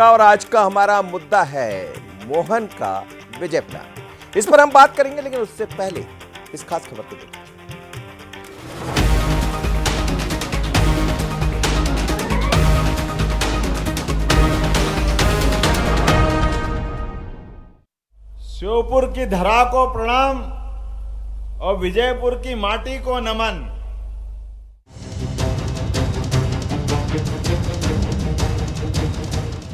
और आज का हमारा मुद्दा है मोहन का विजय प्लान। इस पर हम बात करेंगे, लेकिन उससे पहले इस खास खबर को देखिए। श्योपुर की धरा को प्रणाम और विजयपुर की माटी को नमन।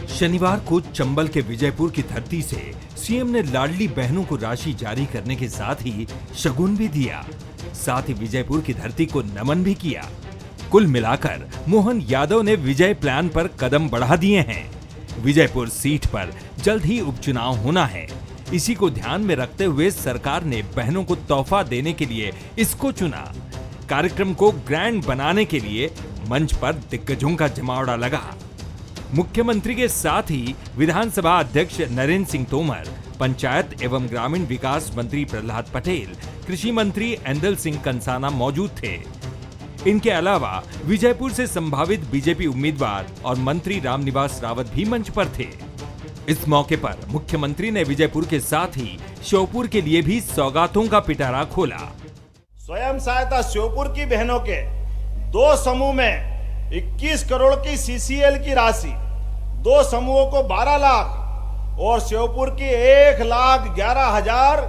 शनिवार को चंबल के विजयपुर की धरती से सीएम ने लाडली बहनों को राशि जारी करने के साथ ही शगुन भी दिया, साथ ही विजयपुर की धरती को नमन भी किया। कुल मिलाकर मोहन यादव ने विजय प्लान पर कदम बढ़ा दिए हैं। विजयपुर सीट पर जल्द ही उपचुनाव होना है। इसी को ध्यान में रखते हुए सरकार ने बहनों को तोहफा देने के लिए इसको चुना। कार्यक्रम को ग्रैंड बनाने के लिए मंच पर दिग्गजों का जमावड़ा लगा। मुख्यमंत्री के साथ ही विधानसभा अध्यक्ष नरेंद्र सिंह तोमर, पंचायत एवं ग्रामीण विकास मंत्री प्रहलाद पटेल, कृषि मंत्री ऐंदल सिंह कंसाना मौजूद थे। इनके अलावा विजयपुर से संभावित बीजेपी उम्मीदवार और मंत्री रामनिवास रावत भी मंच पर थे। इस मौके पर मुख्यमंत्री ने विजयपुर के साथ ही श्योपुर के लिए भी सौगातों का पिटारा खोला। स्वयं सहायता श्योपुर की बहनों के 2 समूह में 21 करोड़ की सीसीएल की राशि, 2 समूहों को 12 लाख और श्योपुर की 1,11,000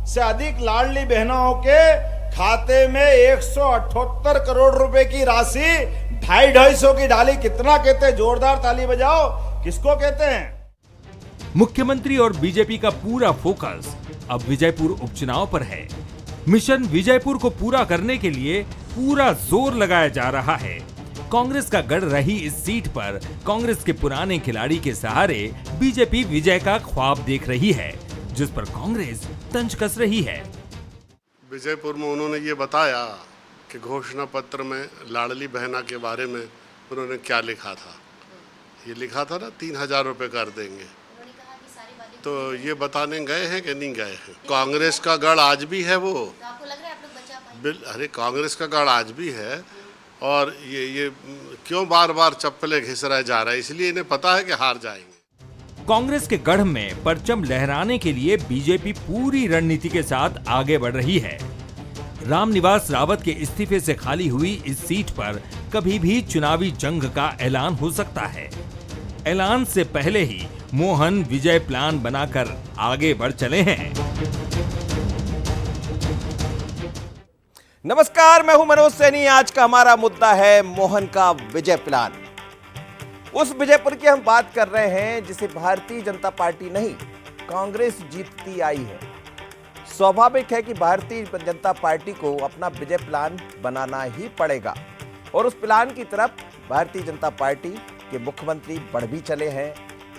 से अधिक लाडली बहनों के खाते में 178 करोड़ रुपए की राशि 250 की डाली। कितना कहते हैं? जोरदार ताली बजाओ। किसको कहते हैं? मुख्यमंत्री और बीजेपी का पूरा फोकस अब विजयपुर उपचुनाव पर है। मिशन विजयपुर को पूरा करने के लिए पूरा जोर लगाया जा रहा है। कांग्रेस का गढ़ रही इस सीट पर कांग्रेस के पुराने खिलाड़ी के सहारे बीजेपी विजय का ख्वाब देख रही है, जिस पर कांग्रेस तंज कस रही है। विजयपुर में उन्होंने ये बताया कि घोषणा पत्र में लाडली बहना के बारे में उन्होंने क्या लिखा था। ये लिखा था ना 3,000 रुपये कर देंगे, तो ये बताने गए हैं कि नहीं गए हैं? कांग्रेस का गढ़ आज भी है वो। तो आपको लग रहा है आप लोग बचा पाएंगे? अरे कांग्रेस का गढ़ आज भी है, और ये क्यों बार बार चप्पलें घिस रहे जा रहा है? इसलिए इन्हें पता है कि हार जाएंगे। कांग्रेस के गढ़ में परचम लहराने के लिए बीजेपी पूरी रणनीति के साथ आगे बढ़ रही है। रामनिवास रावत के इस्तीफे से खाली हुई इस सीट पर कभी भी चुनावी जंग का ऐलान हो सकता है। ऐलान से पहले ही मोहन विजय प्लान बनाकर आगे बढ़ चले हैं। नमस्कार, मैं हूं मनोज सैनी। आज का हमारा मुद्दा है मोहन का विजय प्लान। उस विजयपुर की हम बात कर रहे हैं जिसे भारतीय जनता पार्टी नहीं, कांग्रेस जीतती आई है। स्वाभाविक है कि भारतीय जनता पार्टी को अपना विजय प्लान बनाना ही पड़ेगा, और उस प्लान की तरफ भारतीय जनता पार्टी के मुख्यमंत्री बढ़ भी चले हैं,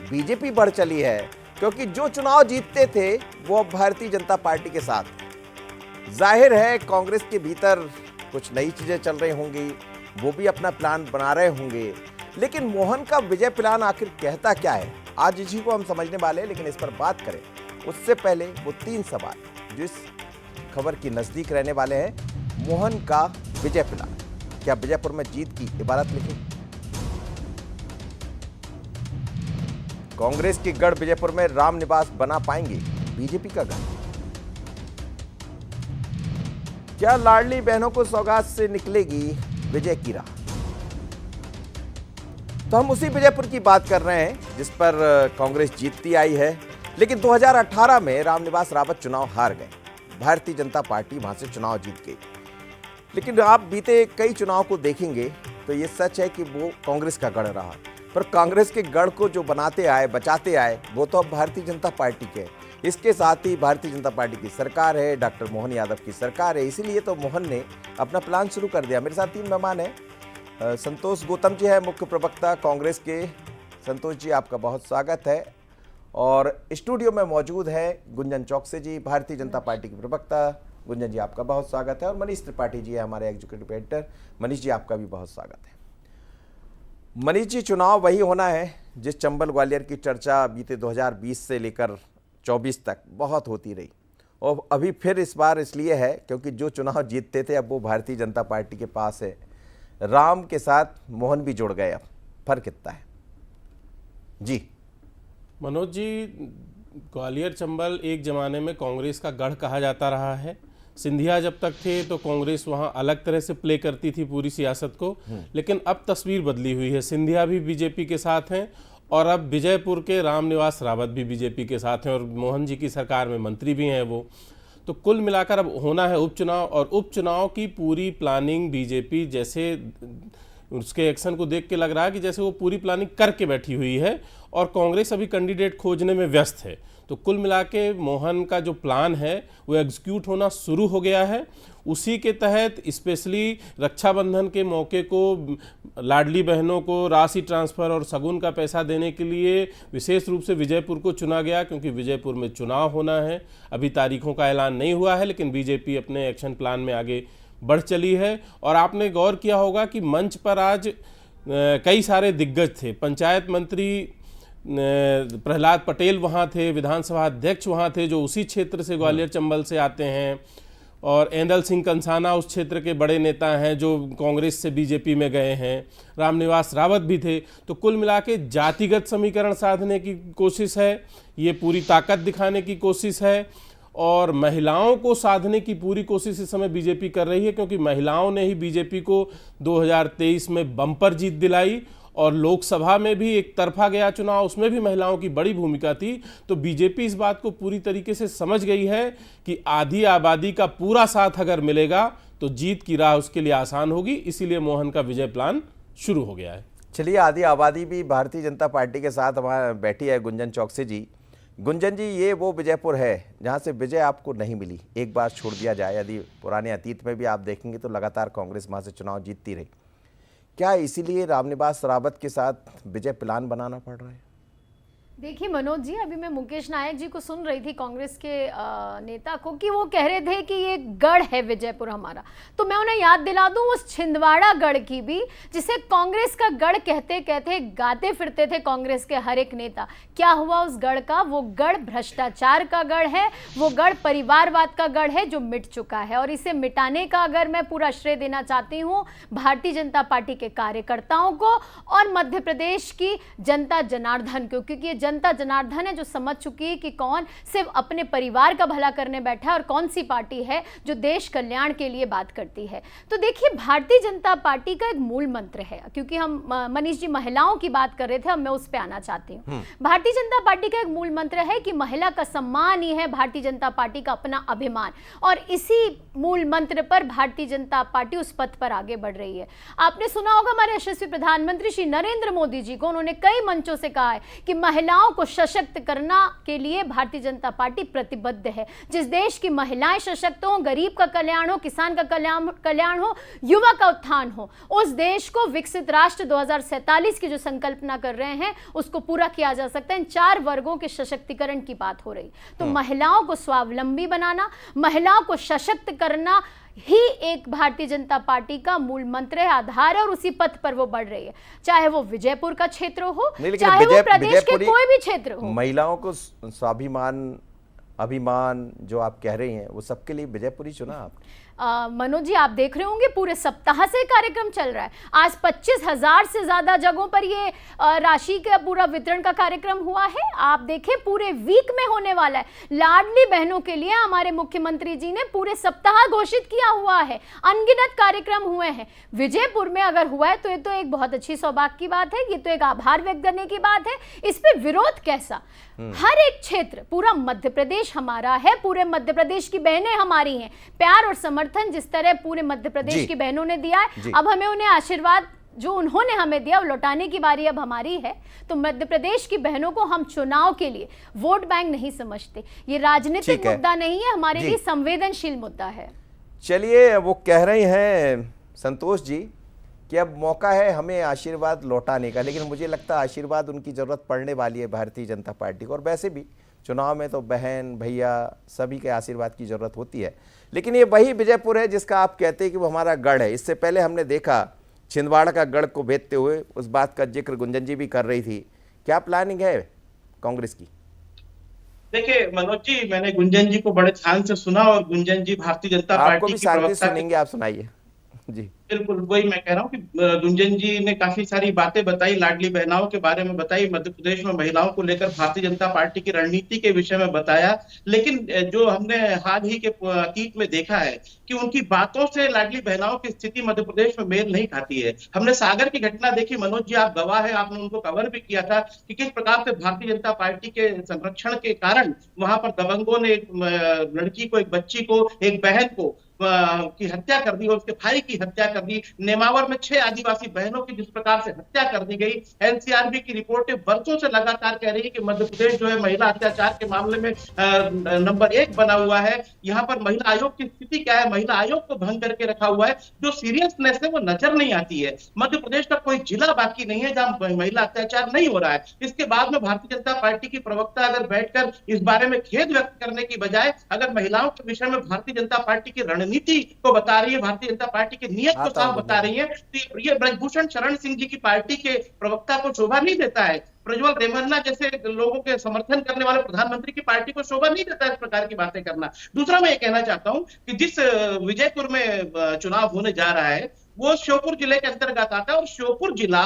बीजेपी बढ़ चली है, क्योंकि जो चुनाव जीतते थे वो अब भारतीय जनता पार्टी के साथ। जाहिर है कांग्रेस के भीतर कुछ नई चीजें चल रही होंगी, वो भी अपना प्लान बना रहे होंगे, लेकिन मोहन का विजय प्लान आखिर कहता क्या है, आज इसी को हम समझने वाले हैं। लेकिन इस पर बात करें उससे पहले वो 3 सवाल जो इस खबर की नजदीक रहने वाले हैं। मोहन का विजय प्लान क्या विजयपुर में जीत की इबारत लिखी? कांग्रेस की गढ़ विजयपुर में रामनिवास बना पाएंगे बीजेपी का गढ़? क्या लाडली बहनों को सौगात से निकलेगी विजय की राह? तो हम उसी विजयपुर की बात कर रहे हैं जिस पर कांग्रेस जीतती आई है, लेकिन 2018 में रामनिवास रावत चुनाव हार गए। भारतीय जनता पार्टी वहां से चुनाव जीत गई। लेकिन आप बीते कई चुनाव को देखेंगे तो ये सच है कि वो कांग्रेस का गढ़ रहा, पर कांग्रेस के गढ़ को जो बनाते आए, बचाते आए, वो तो अब भारतीय जनता पार्टी के। इसके साथ ही भारतीय जनता पार्टी की सरकार है, डॉक्टर मोहन यादव की सरकार है, इसीलिए तो मोहन ने अपना प्लान शुरू कर दिया। मेरे साथ 3 मेहमान हैं। संतोष गौतम जी है, मुख्य प्रवक्ता कांग्रेस के। संतोष जी, आपका बहुत स्वागत है। और स्टूडियो में मौजूद है गुंजन चौकसे जी, भारतीय जनता पार्टी के प्रवक्ता। गुंजन जी, आपका बहुत स्वागत है। और मनीष त्रिपाठी जी है, हमारे एग्जीक्यूटिव एडिटर। मनीष जी, आपका भी बहुत स्वागत है। मनीष जी, चुनाव वही होना है जिस चंबल ग्वालियर की चर्चा बीते 2020 से लेकर 24 तक बहुत होती रही, और अभी फिर इस बार इसलिए है क्योंकि जो चुनाव जीतते थे अब वो भारतीय जनता पार्टी के पास है। राम के साथ मोहन भी जुड़ गए। अब फर्क कितना है जी? मनोज जी, ग्वालियर चंबल एक ज़माने में कांग्रेस का गढ़ कहा जाता रहा है। सिंधिया जब तक थे तो कांग्रेस वहाँ अलग तरह से प्ले करती थी पूरी सियासत को, लेकिन अब तस्वीर बदली हुई है। सिंधिया भी बीजेपी के साथ हैं और अब विजयपुर के रामनिवास रावत भी बीजेपी के साथ हैं और मोहन जी की सरकार में मंत्री भी हैं वो। तो कुल मिलाकर अब होना है उपचुनाव, और उपचुनाव की पूरी प्लानिंग बीजेपी, जैसे उसके एक्शन को देख के लग रहा है कि जैसे वो पूरी प्लानिंग करके बैठी हुई है और कांग्रेस अभी कैंडिडेट खोजने में व्यस्त है। तो कुल मिला के मोहन का जो प्लान है वो एग्जीक्यूट होना शुरू हो गया है। उसी के तहत स्पेशली रक्षाबंधन के मौके को लाडली बहनों को राशि ट्रांसफ़र और शगुन का पैसा देने के लिए विशेष रूप से विजयपुर को चुना गया, क्योंकि विजयपुर में चुनाव होना है। अभी तारीखों का ऐलान नहीं हुआ है, लेकिन बीजेपी अपने एक्शन प्लान में आगे बढ़ चली है। और आपने गौर किया होगा कि मंच पर आज कई सारे दिग्गज थे। पंचायत मंत्री प्रहलाद पटेल वहाँ थे, विधानसभा अध्यक्ष वहाँ थे जो उसी क्षेत्र से ग्वालियर चंबल से आते हैं, और एंदल सिंह कंसाना उस क्षेत्र के बड़े नेता हैं जो कांग्रेस से बीजेपी में गए हैं, रामनिवास रावत भी थे। तो कुल मिला के जातिगत समीकरण साधने की कोशिश है, ये पूरी ताकत दिखाने की कोशिश है, और महिलाओं को साधने की पूरी कोशिश इस समय बीजेपी कर रही है, क्योंकि महिलाओं ने ही बीजेपी को 2023 में बम्पर जीत दिलाई, और लोकसभा में भी एक तरफा गया चुनाव, उसमें भी महिलाओं की बड़ी भूमिका थी। तो बीजेपी इस बात को पूरी तरीके से समझ गई है कि आधी आबादी का पूरा साथ अगर मिलेगा तो जीत की राह उसके लिए आसान होगी, इसीलिए मोहन का विजय प्लान शुरू हो गया है। चलिए, आधी आबादी भी भारतीय जनता पार्टी के साथ हमारे बैठी है गुंजन चौकसी जी। गुंजन जी, ये वो विजयपुर है जहाँ से विजय आपको नहीं मिली। एक बार छोड़ दिया जाए, यदि पुराने अतीत में भी आप देखेंगे तो लगातार कांग्रेस वहाँ से चुनाव जीतती रही। क्या इसीलिए रामनिवास रावत के साथ विजय प्लान बनाना पड़ रहा है? देखिए मनोज जी, अभी मैं मुकेश नायक जी को सुन रही थी, कांग्रेस के नेता को, कि वो कह रहे थे कि ये गढ़ है विजयपुर हमारा। तो मैं उन्हें याद दिला दूं उस छिंदवाड़ा गढ़ की भी, जिसे कांग्रेस का गढ़ कहते कहते गाते फिरते थे कांग्रेस के हर एक नेता। क्या हुआ उस गढ़ का? वो गढ़ भ्रष्टाचार का गढ़ है, वो गढ़ परिवारवाद का गढ़ है जो मिट चुका है। और इसे मिटाने का अगर मैं पूरा श्रेय देना चाहती हूँ भारतीय जनता पार्टी के कार्यकर्ताओं को और मध्य प्रदेश की जनता जनार्दन को, क्योंकि ये जनता जनार्दन है जो समझ चुकी है कि कौन सिर्फ अपने परिवार का भला करने बैठा है और कौन सी पार्टी है जो देश कल्याण के लिए बात करती है। तो देखिए, भारतीय जनता पार्टी का एक मूल मंत्र है, क्योंकि हम मनीष जी महिलाओं की बात कर रहे थे, अब मैं उस पर आना चाहती हूँ। भारतीय जनता पार्टी का एक मूल मंत्र है कि महिला का सम्मान ही है भारतीय जनता पार्टी का अपना अभिमान, और इसी मूल मंत्र पर भारतीय जनता पार्टी उस पथ पर आगे बढ़ रही है। आपने सुना होगा हमारे यशस्वी प्रधानमंत्री श्री नरेंद्र मोदी जी को, उन्होंने कई मंचों से कहा है कि महिलाओं को सशक्त करना के लिए भारतीय जनता पार्टी प्रतिबद्ध है। जिस देश की महिलाएं सशक्त हो, गरीब का कल्याण हो, किसान का कल्याण हो, युवा का उत्थान हो, उस देश को विकसित राष्ट्र 2047 की जो संकल्पना कर रहे हैं उसको पूरा किया जा सकता है। इन 4 वर्गों के सशक्तिकरण की बात हो रही। तो महिलाओं को स्वावलंबी बनाना, महिलाओं को सशक्त करना ही एक भारतीय जनता पार्टी का मूल मंत्र है, आधार है, और उसी पथ पर वो बढ़ रही है। चाहे वो विजयपुर का क्षेत्र हो, चाहे वो प्रदेश के कोई भी क्षेत्र हो। महिलाओं को स्वाभिमान, अभिमान जो आप कह रही हैं, वो सबके लिए विजयपुर ही चुना आपने। मनोज जी, आप देख रहे होंगे पूरे सप्ताह से कार्यक्रम चल रहा है। आज 25,000 से ज्यादा जगहों पर ये राशि का पूरा वितरण का कार्यक्रम हुआ है। आप देखें, पूरे वीक में होने वाला है। लाडली बहनों के लिए हमारे मुख्यमंत्री जी ने पूरे सप्ताह घोषित किया हुआ है, अनगिनत कार्यक्रम हुए हैं। विजयपुर में अगर हुआ है तो ये तो एक बहुत अच्छी सौभाग्य की बात है, ये तो एक आभार व्यक्त करने की बात है। इस पे विरोध कैसा? हर एक क्षेत्र, पूरा मध्य प्रदेश हमारा है, पूरे मध्य प्रदेश की बहनें हमारी हैं। प्यार और समर्थन जिस तरह पूरे मध्य प्रदेश की बहनों ने दिया है, अब हमें उन्हें आशीर्वाद जो उन्होंने हमें दिया वो लौटाने की बारी अब हमारी है। तो मध्य प्रदेश की बहनों को हम चुनाव के लिए वोट बैंक नहीं समझते, ये राजनीतिक मुद्दा नहीं है, हमारे लिए संवेदनशील मुद्दा है। चलिए, वो कह रहे हैं संतोष जी कि अब मौका है हमें आशीर्वाद लौटाने का, लेकिन मुझे लगता है आशीर्वाद उनकी ज़रूरत पड़ने वाली है भारतीय जनता पार्टी को। और वैसे भी चुनाव में तो बहन भैया सभी के आशीर्वाद की ज़रूरत होती है। लेकिन ये वही विजयपुर है जिसका आप कहते हैं कि वो हमारा गढ़ है। इससे पहले हमने देखा छिंदवाड़ा का गढ़ को भेदते हुए, उस बात का जिक्र गुंजन जी भी कर रही थी। क्या प्लानिंग है कांग्रेस की? देखिए मनोज जी, मैंने गुंजन जी को बड़े ध्यान से सुना, और गुंजन जी भारतीय जनता पार्टी की प्रवक्ता सुनेंगे, आप सुनाइए। जी बिल्कुल वही मैं कह रहा हूँ कि गुंजन जी ने काफी सारी बातें बताई, लाडली बहनाओं के बारे में बताई, मध्य प्रदेश में महिलाओं को लेकर भारतीय जनता पार्टी की रणनीति के विषय में बताया। लेकिन जो हमने हाल ही के अतीत में देखा है कि उनकी बातों से लाडली बहनाओं की स्थिति मध्य प्रदेश में मेल नहीं खाती है। हमने सागर की घटना देखी, मनोज जी आप गवाह है, आपने उनको कवर भी किया था कि किस प्रकार से भारतीय जनता पार्टी के संरक्षण के कारण वहां पर दबंगों ने एक लड़की को, एक बच्ची को, एक बहन को की हत्या कर दी और उसके भाई की हत्या कर दी। नेमावर में 6 आदिवासी बहनों की जिस प्रकार से हत्या कर दी गई। एनसीआरबी की रिपोर्टें वर्षों से लगातार कह रही है कि मध्य प्रदेश जो है महिला अत्याचार के मामले में नंबर 1 बना हुआ है। यहाँ पर महिला आयोग की स्थिति क्या है, महिला आयोग को भंग करके रखा हुआ है। जो सीरियसनेस है वो नजर नहीं आती है। मध्य प्रदेश का कोई जिला बाकी नहीं है जहां महिला अत्याचार नहीं हो रहा है। इसके बाद में भारतीय जनता पार्टी की प्रवक्ता अगर बैठकर इस बारे में खेद व्यक्त करने की बजाय अगर महिलाओं के विषय में भारतीय जनता पार्टी की रणनीति को बता रही है, भारतीय जनता पार्टी की नीयत को साफ बता रही है, तो ये ब्रजभूषण शरण सिंह जी की पार्टी के प्रवक्ता को शोभा नहीं देता है। प्रज्वल रेवन्ना जैसे लोगों के समर्थन करने वाले प्रधानमंत्री की पार्टी को शोभा नहीं देता इस प्रकार की बातें करना। दूसरा मैं ये कहना चाहता हूं कि जिस विजयपुर में चुनाव होने जा रहा है वो श्योपुर जिले के अंतर्गत आता है और श्योपुर जिला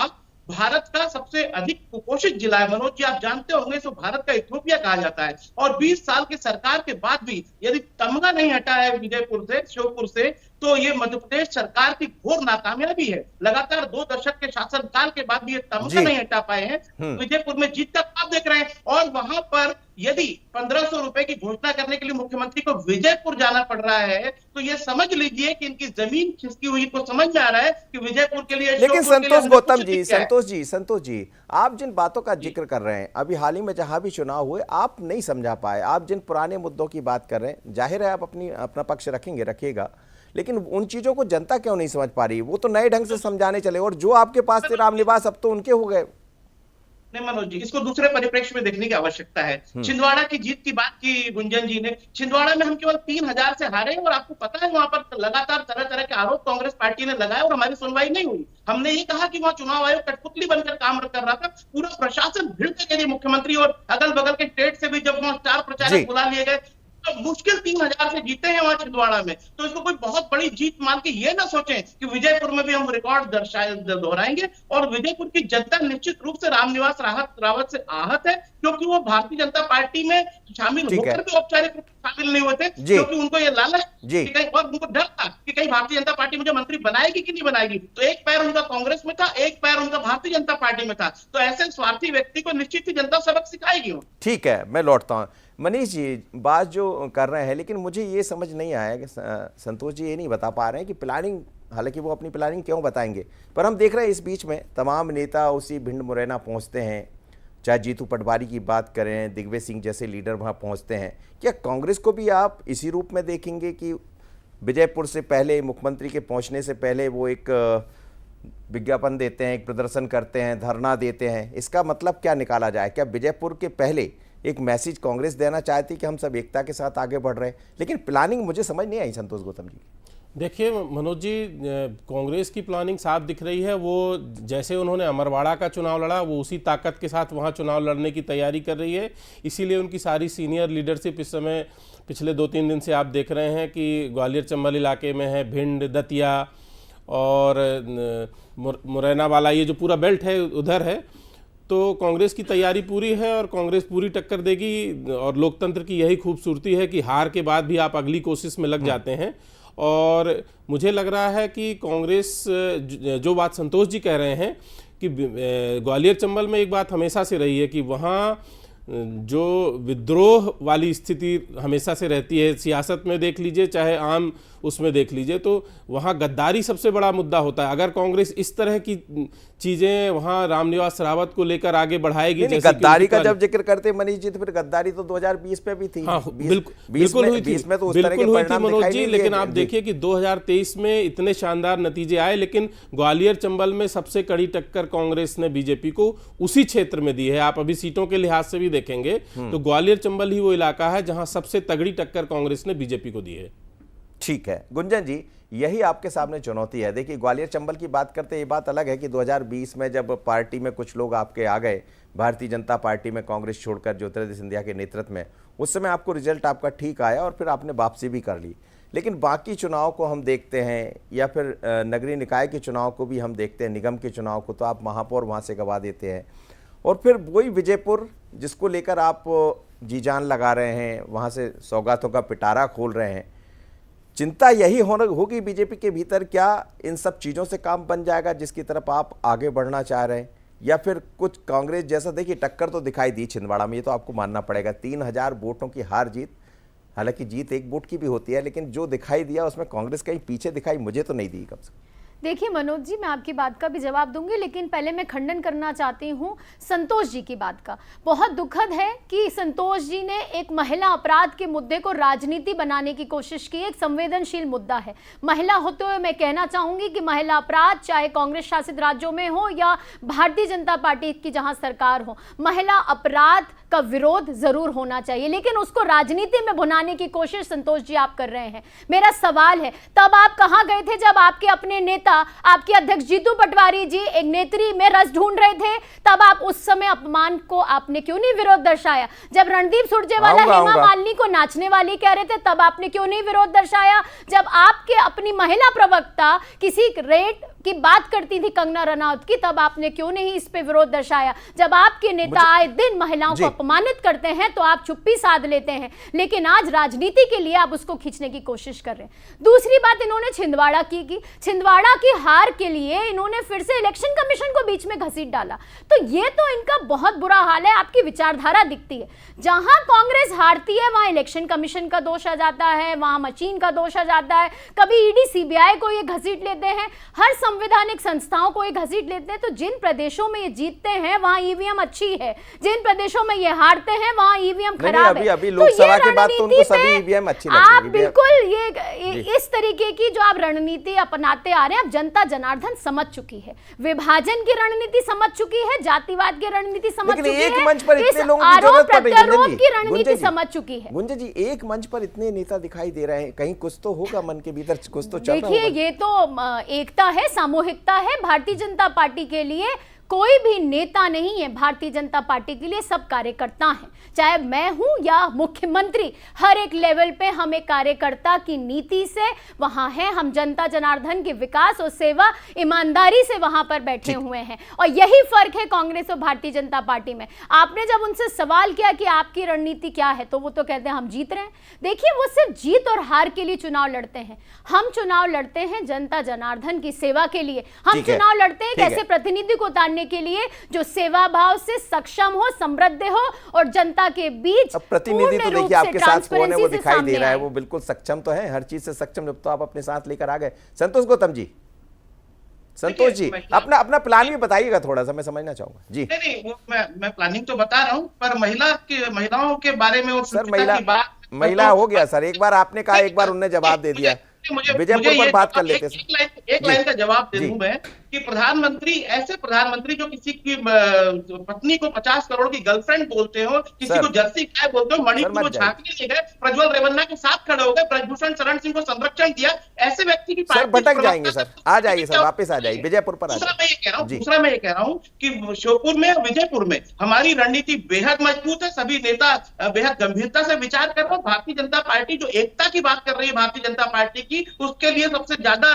भारत का सबसे अधिक कुपोषित जिला है। मनोज जी आप जानते होंगे तो भारत का इथोपिया कहा जाता है और 20 साल की सरकार के बाद भी यदि तमगा नहीं हटा है विजयपुर से, श्योपुर से, तो ये मध्य प्रदेश सरकार की घोर नाकामयाबी है। लगातार 2 दशक के शासनकाल के बाद भी ये तमगा नहीं हटा पाए हैं। विजयपुर में जीत का ख्वाब देख रहे हैं और वहां पर यदि 1500 रुपए की घोषणा करने के लिए मुख्यमंत्री को विजयपुर जाना पड़ रहा है तो ये समझ लीजिए कि इनकी जमीन खिसकी हुई को समझ में आ रहा है कि विजयपुर के लिए। लेकिन संतोष गौतम जी, संतोष जी, आप जिन बातों का जिक्र कर रहे हैं, अभी हाल ही में जहां भी चुनाव हुए आप नहीं समझा पाए। आप जिन पुराने मुद्दों की बात कर रहे हैं, जाहिर है आप अपना पक्ष रखिएगा, लेकिन उन चीजों को जनता क्यों नहीं समझ पा रही? वो तो नए ढंग से समझाने चले और जो आपके पास थे रामनिवास अब तो उनके हो गए। नहीं मनोज जी, इसको दूसरे परिप्रेक्ष्य में देखने की आवश्यकता है। छिंदवाड़ा की जीत की बात की गुंजन जी ने। छिंदवाड़ा में हम केवल 3000 से हारे और आपको पता है वहां पर लगातार तरह तरह के आरोप कांग्रेस पार्टी ने लगाए और हमारी सुनवाई नहीं हुई। हमने ये कहा कि वहां चुनाव आयोग कठपुतली बनकर काम कर रहा था। पूरा प्रशासन भीड़ के लिए मुख्यमंत्री और अगल बगल के स्टेट से भी जब वहां स्टार प्रचारक बुला लिए गए तो मुश्किल 3000 से जीते हैं वहां छिंदवाड़ा में। तो इसको कोई बहुत बड़ी जीत मान के ये ना सोचें कि विजयपुर में भी हम रिकॉर्ड दोहराएंगे। और विजयपुर की जनता निश्चित रूप से रामनिवास रावत से आहत है क्योंकि वो भारतीय जनता पार्टी में शामिल होकर भी औपचारिक रूप से शामिल नहीं होते क्योंकि उनको ये लालच और उनको डर था कि कहीं भारतीय जनता पार्टी मुझे मंत्री बनाएगी कि नहीं बनाएगी। तो एक पैर उनका कांग्रेस में था, एक पैर उनका भारतीय जनता पार्टी में था। तो ऐसे स्वार्थी व्यक्ति को निश्चित ही जनता सबक सिखाएगी। ठीक है, मैं लौटता हूँ। मनीष जी बात जो कर रहे हैं, लेकिन मुझे ये समझ नहीं आया कि संतोष जी ये नहीं बता पा रहे हैं कि प्लानिंग, हालांकि वो अपनी प्लानिंग क्यों बताएंगे, पर हम देख रहे हैं इस बीच में तमाम नेता उसी भिंड मुरैना पहुंचते हैं, चाहे जीतू पटवारी की बात करें, दिग्विजय सिंह जैसे लीडर वहां पहुंचते हैं। क्या कांग्रेस को भी आप इसी रूप में देखेंगे कि विजयपुर से पहले, मुख्यमंत्री के पहुँचने से पहले वो एक विज्ञापन देते हैं, एक प्रदर्शन करते हैं, धरना देते हैं? इसका मतलब क्या निकाला जाए? क्या विजयपुर के पहले एक मैसेज कांग्रेस देना चाहती कि हम सब एकता के साथ आगे बढ़ रहे हैं? लेकिन प्लानिंग मुझे समझ नहीं आई संतोष गौतम जी। देखिए मनोज जी, कांग्रेस की प्लानिंग साफ दिख रही है। वो जैसे उन्होंने अमरवाड़ा का चुनाव लड़ा वो उसी ताकत के साथ वहां चुनाव लड़ने की तैयारी कर रही है। इसीलिए उनकी सारी सीनियर लीडरशिप इस समय पिछले 2-3 दिन से आप देख रहे हैं कि ग्वालियर चंबल इलाके में है, भिंड, दतिया और मुरैना वाला ये जो पूरा बेल्ट है उधर है। तो कांग्रेस की तैयारी पूरी है और कांग्रेस पूरी टक्कर देगी। और लोकतंत्र की यही खूबसूरती है कि हार के बाद भी आप अगली कोशिश में लग जाते हैं। और मुझे लग रहा है कि कांग्रेस, जो बात संतोष जी कह रहे हैं कि ग्वालियर चंबल में एक बात हमेशा से रही है कि वहाँ जो विद्रोह वाली स्थिति हमेशा से रहती है। सियासत में देख लीजिए चाहे आम उसमें देख लीजिए, तो वहाँ गद्दारी सबसे बड़ा मुद्दा होता है। अगर कांग्रेस इस तरह की चीजें वहाँ रामनिवास रावत को लेकर आगे बढ़ाएगी, जैसे गद्दारी का जब जिक्र करते मनीष जी, तो फिर गद्दारी तो 2020 में भी थी। हाँ, बिल्कुल हुई थी, में तो बिल्कुल हुई थी मनोज जी। लेकिन आप देखिए कि 2023 में इतने शानदार नतीजे आए, लेकिन ग्वालियर चंबल में सबसे कड़ी टक्कर कांग्रेस ने बीजेपी को उसी क्षेत्र में दी है। आप अभी सीटों के लिहाज से भी देखेंगे तो ग्वालियर चंबल ही वो इलाका है जहां सबसे तगड़ी टक्कर कांग्रेस ने बीजेपी को दी है। ठीक है गुंजन जी, यही आपके सामने चुनौती है। देखिए ग्वालियर चंबल की बात करते ये बात अलग है कि 2020 में जब पार्टी में कुछ लोग आपके आ गए, भारतीय जनता पार्टी में कांग्रेस छोड़कर ज्योतिरादित्य सिंधिया के नेतृत्व में, उस समय आपको रिजल्ट आपका ठीक आया और फिर आपने वापसी भी कर ली। लेकिन बाकी चुनाव को हम देखते हैं या फिर नगरीय निकाय के चुनाव को भी हम देखते हैं, निगम के चुनाव को, तो आप महापौर वहाँ से गवा देते हैं और फिर वही विजयपुर जिसको लेकर आप जी जान लगा रहे हैं, वहाँ से सौगातों का पिटारा खोल रहे हैं। चिंता यही होगी बीजेपी के भीतर, क्या इन सब चीज़ों से काम बन जाएगा जिसकी तरफ आप आगे बढ़ना चाह रहे हैं, या फिर कुछ कांग्रेस जैसा? देखिए टक्कर तो दिखाई दी छिंदवाड़ा में, ये तो आपको मानना पड़ेगा। 3000 वोटों की हार जीत, हालांकि जीत 1 वोट की भी होती है, लेकिन जो दिखाई दिया उसमें कांग्रेस कहीं पीछे दिखाई मुझे तो नहीं दी कम से कम। देखिए मनोज जी, मैं आपकी बात का भी जवाब दूंगी, लेकिन पहले मैं खंडन करना चाहती हूं संतोष जी की बात का। बहुत दुखद है कि संतोष जी ने एक महिला अपराध के मुद्दे को राजनीति बनाने की कोशिश की। एक संवेदनशील मुद्दा है। महिला होते हुए मैं कहना चाहूंगी कि महिला अपराध चाहे कांग्रेस शासित राज्यों में हो या भारतीय जनता पार्टी की जहां सरकार हो, महिला अपराध का विरोध जरूर होना चाहिए, लेकिन उसको राजनीति में भुनाने की कोशिश संतोष जी आप कर रहे हैं। मेरा सवाल है, तब आप कहां गए थे जब आपके अपने नेता, आपके अध्यक्ष जीतू पटवारी जी एक नेत्री में रस ढूंढ रहे थे? तब आप उस समय अपमान को आपने क्यों नहीं विरोध दर्शाया? जब रणदीप सुरजेवाला हेमा मालिनी को नाचने वाली कह रहे थे, तब आपने क्यों नहीं विरोध दर्शाया? जब आपके अपनी महिला प्रवक्ता किसी रेट की बात करती थी कंगना रनौत की, तब आपने क्यों नहीं इस पे विरोध दर्शाया? जब आपके नेता आए दिन महिलाओं को अपमानित करते हैं तो आप चुप्पी साध लेते हैं, लेकिन आज राजनीति के लिए आप उसको खींचने की कोशिश कर रहे हैं। दूसरी बात इन्होंने छिंदवाड़ा की छिंदवाड़ा की हार के लिए इन्होंने फिर से इलेक्शन कमीशन को बीच में घसीट डाला। तो ये तो इनका बहुत बुरा हाल है। आपकी विचारधारा दिखती है, जहां कांग्रेस हारती है वहां इलेक्शन कमीशन का दोष आ जाता है, वहां मशीन का दोष आ जाता है, कभी ईडी सीबीआई को ये घसीट लेते हैं, हर संवैधानिक संस्थाओं को ये घसीट लेते हैं। तो जिन प्रदेशों में ये जीतते हैं वहां ईवीएम अच्छी है, जिन प्रदेशों में ये हारते हैं वहां ईवीएम खराब है। अभी लोकसभा के बाद तो उनको सभी ईवीएम अच्छी लगती है। आप बिल्कुल ये इस तरीके की जो आप रणनीति अपनाते आ रहे हैं, अब जनता जनार्दन समझ चुकी है, विभाजन की रणनीति समझ चुकी है, जातिवाद की रणनीति समझ चुकी है, एक मंच पर इतने लोगों की जरूरत पड़ रही है की रणनीति समझ चुकी है। गुंजा जी, एक मंच पर इतने नेता दिखाई दे रहे हैं, कहीं कुछ तो होगा मन के भीतर, कुछ तो चल रहा होगा। देखिए, ये तो एकता है, सामूहिकता है। भारतीय जनता पार्टी के लिए कोई भी नेता नहीं है, भारतीय जनता पार्टी के लिए सब कार्यकर्ता हैं, चाहे मैं हूं या मुख्यमंत्री। हर एक लेवल पे हम एक कार्यकर्ता की नीति से वहां हैं, हम जनता जनार्दन के विकास और सेवा ईमानदारी से वहां पर बैठे हुए हैं। और यही फर्क है कांग्रेस और भारतीय जनता पार्टी में। आपने जब उनसे सवाल किया कि आपकी रणनीति क्या है, तो वो तो कहते हैं हम जीत रहे हैं। देखिए, वो सिर्फ जीत और हार के लिए चुनाव लड़ते हैं, हम चुनाव लड़ते हैं जनता जनार्दन की सेवा के लिए। हम चुनाव लड़ते हैं कैसे प्रतिनिधि को उतारने के लिए जो सेवा भाव से सक्षम हो, समृद्ध हो और जनता के बीच प्रतिनिधि तो देखिए आपके साथ कौन है वो दिखाई दे रहा है, वो बिल्कुल सक्षम तो है, हर चीज से सक्षम, जब तो आप अपने साथ लेकर आ गए। संतोष गौतम जी, संतोष जी अपना प्लान भी बताइएगा थोड़ा सा, मैं समझना चाहूंगा जी। नहीं वो मैं प्लानिंग तो बता रहा हूँ, पर महिलाओं के बारे में वो सर महिला हो गया सर, एक बार आपने कहा, एक बार उनने जवाब दे दिया। विजयपुर पर बात कर लेते हैं। एक लाइन का जवाब दे दूं मैं कि ऐसे प्रधानमंत्री जो किसी की पत्नी को 50 करोड़ की गर्लफ्रेंड बोलते हो, किसी को जर्सी गाय बोलते हो, मणिपुर को झांकने ले गए, प्रज्वल रेवन्ना के साथ खड़े हो गए, ब्रजभूषण शरण सिंह को संरक्षण दिया, ऐसे व्यक्ति की सर भटक जाएंगे सर, आ जाइए सर, वापस आ जाइए विजयपुर पर। दूसरा मैं ये कह रहा हूँ कि श्योपुर में और विजयपुर में हमारी रणनीति बेहद मजबूत है, सभी नेता बेहद गंभीरता से विचार कर रहे हैं। भारतीय जनता पार्टी जो एकता की बात कर रही है भारतीय जनता पार्टी की, उसके लिए सबसे ज्यादा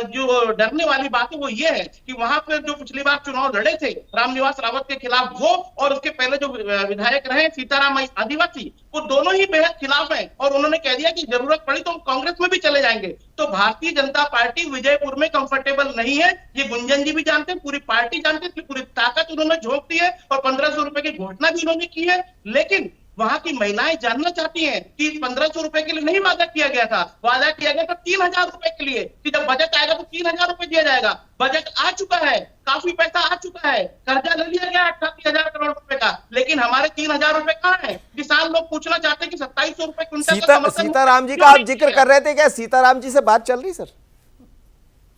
जो डरने वाली बात है वो ये है कि वहां पर जो पिछली बार चुनाव लड़े थे रामनिवास रावत के खिलाफ, वो और उसके पहले जो विधायक रहे सीताराम आदिवासी, वो दोनों ही बेहद खिलाफ हैं और उन्होंने कह दिया कि जरूरत पड़ी तो हम कांग्रेस में भी चले जाएंगे। तो भारतीय जनता पार्टी विजयपुर में कंफर्टेबल नहीं है, ये गुंजन जी भी जानते हैं, पूरी पार्टी जानते हैं, पूरी ताकत उन्होंने झोंक दी है और 1500 रुपए की घोषणा भी उन्होंने की है। लेकिन वहां की महिलाएं जानना चाहती हैं कि 1500 रुपए के लिए नहीं वादा किया गया था, वादा किया गया था 3000 रुपए के लिए कि जब बजट आएगा तो 3000 रुपए दिया जाएगा। बजट आ चुका है, काफी पैसा आ चुका है, कर्जा ले लिया गया 38,000 करोड़ रुपए का, लेकिन हमारे 3000 रुपए कहाँ है? किसान लोग पूछना चाहते हैं कि 2700 रुपए क्विंटल। सीताराम जी का आप जिक्र कर रहे थे, क्या सीताराम जी से बात चल रही सर?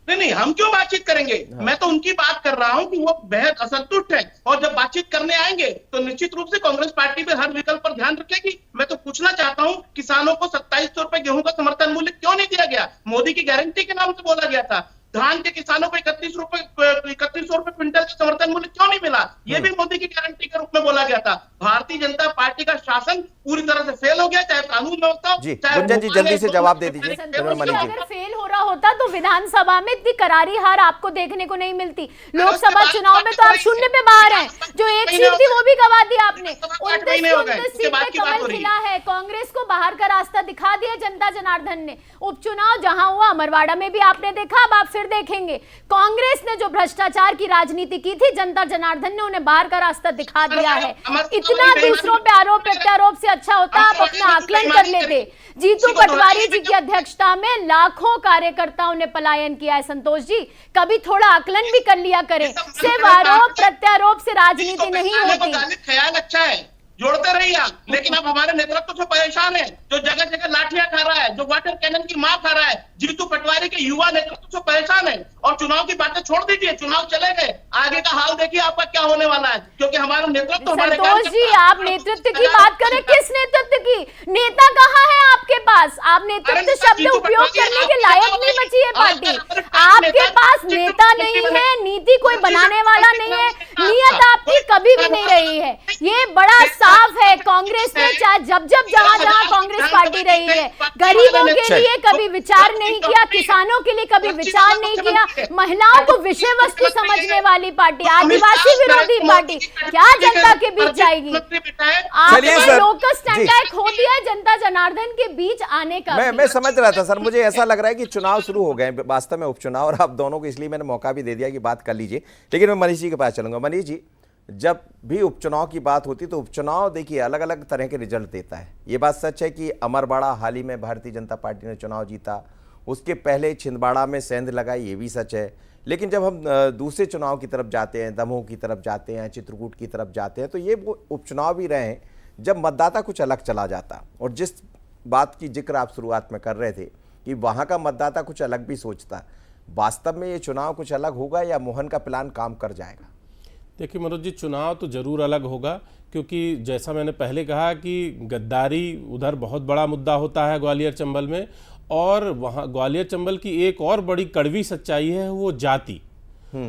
नहीं, हम क्यों बातचीत करेंगे? मैं तो उनकी बात कर रहा हूं कि वो बेहद असंतुष्ट है और जब बातचीत करने आएंगे तो निश्चित रूप से कांग्रेस पार्टी पे हर विकल्प पर ध्यान रखेगी। मैं तो पूछना चाहता हूं, किसानों को 2700 रुपए गेहूं का समर्थन मूल्य क्यों नहीं दिया गया? मोदी की गारंटी के नाम से बोला गया था। धान के किसानों को 3100 रुपए क्विंटल का समर्थन मूल्य क्यों नहीं मिला? ये भी मोदी की गारंटी के रूप में बोला गया था। भारतीय जनता पार्टी का शासन पूरी तरह से फेल हो गया, चाहे कानून व्यवस्था हो, जी चाहे गुंजन जी भोपाल जल्दी से में जवाब दे दीजिए। संतोष जी, मनीष जी अगर फेल हो रहा होता तो विधानसभा में इतनी करारी हार आपको देखने को नहीं मिलती। लोकसभा चुनाव में तो आप शून्य पे बाहर हैं, जो एक सीट थी वो भी गवा दी आपने। 29 सीट पे कमल खिला है, कांग्रेस को बाहर का रास्ता दिखा दिया जनता जनार्दन ने। उपचुनाव जहां हुआ अमरवाड़ा में भी आपने देखा, अब आप फिर देखेंगे। कांग्रेस ने जो भ्रष्टाचार की राजनीति की थी, जनता जनार्दन ने उन्हें बाहर का रास्ता दिखा दिया है। इतना दूसरों पे आरोप प्रत्यारोप से अच्छा होता आप अपना आकलन कर लेते। जीतू पटवारी जी की अध्यक्षता में लाखों कार्यकर्ताओं ने पलायन किया है। संतोष जी, कभी थोड़ा आकलन भी कर लिया करें। सिर्फ आरोप प्रत्यारोप से राजनीति नहीं होती। ख्याल अच्छा है, जोड़ते रहिए आप, लेकिन अब हमारे नेतृत्व से परेशान है, जो जगह जगह लाठियां खा रहा है, जो वाटर कैनन की मार खा रहा है। जीतू पटवारी के युवा नेतृत्व से परेशान है। और चुनाव की बातें छोड़ दीजिए, चुनाव चले गए, आगे का हाल देखिए आपका क्या होने वाला है, क्योंकि हमारा नेतृत्व हमारे संतोष जी, आप नेतृत्व की बात करें, किस नेतृत्व की? नेता कहाँ है आपके पास? आप नेतृत्व शब्द उपयोग करने के लायक नहीं बची है पार्टी। आपके पास नेता नहीं है, नीति कोई बनाने वाला नहीं है, नियत आपकी कभी भी नहीं रही है। ये बड़ा साफ है। कांग्रेस ने चाहे जब जहां कांग्रेस पार्टी रही है, गरीबों के लिए कभी विचार नहीं किया, किसानों के लिए कभी विचार नहीं किया, महिलाओं को विषय वस्तु समझने वाली पार्टी, आदिवासी विरोधी पार्टी क्या जनता के बीच जाएगी? आपने लोकल स्टैंड खो दिया है जनता जनार्दन के बीच आने का। मैं समझ रहा था सर, मुझे ऐसा लग रहा है कि चुनाव शुरू हो गए वास्तव में, उपचुनाव, और आप दोनों को इसलिए मैंने मौका भी दे दिया कि बात कर लीजिए। लेकिन मैं मनीष जी के पास चलूंगा। मनीष जी, जब भी उपचुनाव की बात होती तो उपचुनाव देखिए अलग अलग तरह के रिजल्ट देता है। ये बात सच है कि अमरवाड़ा हाल ही में भारतीय जनता पार्टी ने चुनाव जीता, उसके पहले छिंदवाड़ा में सेंध लगाई, ये भी सच है। लेकिन जब हम दूसरे चुनाव की तरफ जाते हैं, दमोह की तरफ जाते हैं, चित्रकूट की तरफ जाते हैं, तो ये वो उपचुनाव भी रहे हैं जब मतदाता कुछ अलग चला जाता। और जिस बात की जिक्र आप शुरुआत में कर रहे थे कि वहाँ का मतदाता कुछ अलग भी सोचता, वास्तव में ये चुनाव कुछ अलग होगा या मोहन का प्लान काम कर जाएगा? देखिए मनोज जी, चुनाव तो जरूर अलग होगा, क्योंकि जैसा मैंने पहले कहा कि गद्दारी उधर बहुत बड़ा मुद्दा होता है ग्वालियर चंबल में, और वहाँ ग्वालियर चंबल की एक और बड़ी कड़वी सच्चाई है, वो जाति।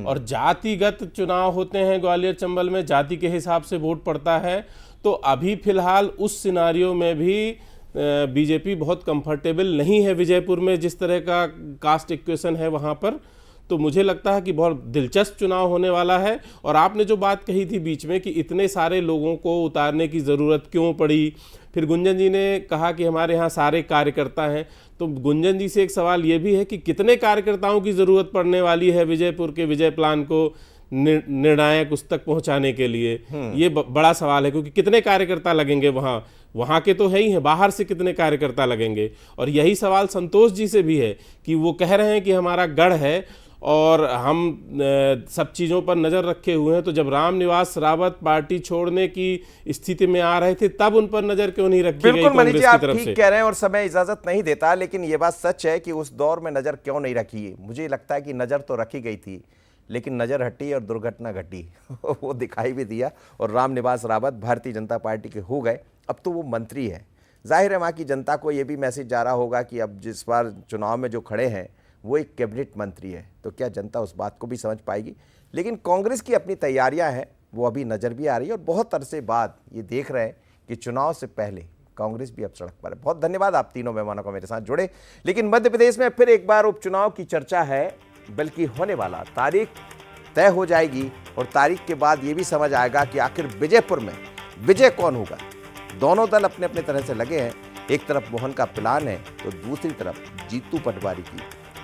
और जातिगत चुनाव होते हैं ग्वालियर चंबल में, जाति के हिसाब से वोट पड़ता है। तो अभी फिलहाल उस सिनारियो में भी बीजेपी बहुत कंफर्टेबल नहीं है विजयपुर में, जिस तरह का कास्ट इक्वेशन है वहाँ पर। तो मुझे लगता है कि बहुत दिलचस्प चुनाव होने वाला है। और आपने जो बात कही थी बीच में कि इतने सारे लोगों को उतारने की ज़रूरत क्यों पड़ी, फिर गुंजन जी ने कहा कि हमारे यहाँ सारे कार्यकर्ता हैं, तो गुंजन जी से एक सवाल ये भी है कि कितने कार्यकर्ताओं की ज़रूरत पड़ने वाली है विजयपुर के विजय प्लान को निर्णायक उस तक पहुँचाने के लिए? ये बड़ा सवाल है, क्योंकि कितने कार्यकर्ता लगेंगे वहाँ के तो है ही हैं, बाहर से कितने कार्यकर्ता लगेंगे? और यही सवाल संतोष जी से भी है कि वो कह रहे हैं कि हमारा गढ़ है और हम सब चीज़ों पर नज़र रखे हुए हैं। तो जब रामनिवास रावत पार्टी छोड़ने की स्थिति में आ रहे थे, तब उन पर नज़र क्यों नहीं रखी गई कांग्रेस की तरफ से? ठीक कह रहे हैं और समय इजाजत नहीं देता, लेकिन ये बात सच है कि उस दौर में नज़र क्यों नहीं रखी। मुझे लगता है कि नज़र तो रखी गई थी, लेकिन नज़र हटी और दुर्घटना घटी वो दिखाई भी दिया, और रामनिवास रावत भारतीय जनता पार्टी के हो गए। अब तो वो मंत्री है। जाहिर है वहाँ की जनता को ये भी मैसेज जा रहा होगा कि अब जिस बार चुनाव में जो खड़े हैं वो एक कैबिनेट मंत्री है, तो क्या जनता उस बात को भी समझ पाएगी? लेकिन कांग्रेस की अपनी तैयारियां हैं, वो अभी नज़र भी आ रही है, और बहुत अरसे बाद ये देख रहे हैं कि चुनाव से पहले कांग्रेस भी अब सड़क पर है। बहुत धन्यवाद आप तीनों मेहमानों को मेरे साथ जुड़े। लेकिन मध्य प्रदेश में फिर एक बार उपचुनाव की चर्चा है, बल्कि होने वाला तारीख तय हो जाएगी, और तारीख के बाद ये भी समझ आएगा कि आखिर विजयपुर में विजय कौन होगा। दोनों दल अपने अपने तरह से लगे हैं। एक तरफ मोहन का प्लान है, तो दूसरी तरफ जीतू पटवारी की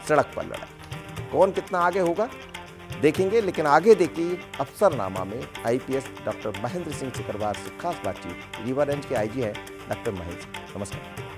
सड़क पर लड़ाई। कौन कितना आगे होगा देखेंगे। लेकिन आगे देखिए अफसरनामा में आईपीएस डॉक्टर महेंद्र सिंह सिकरवार से खास बातचीत। रीवा रेंज के आईजी हैं डॉक्टर महेंद्र। नमस्कार।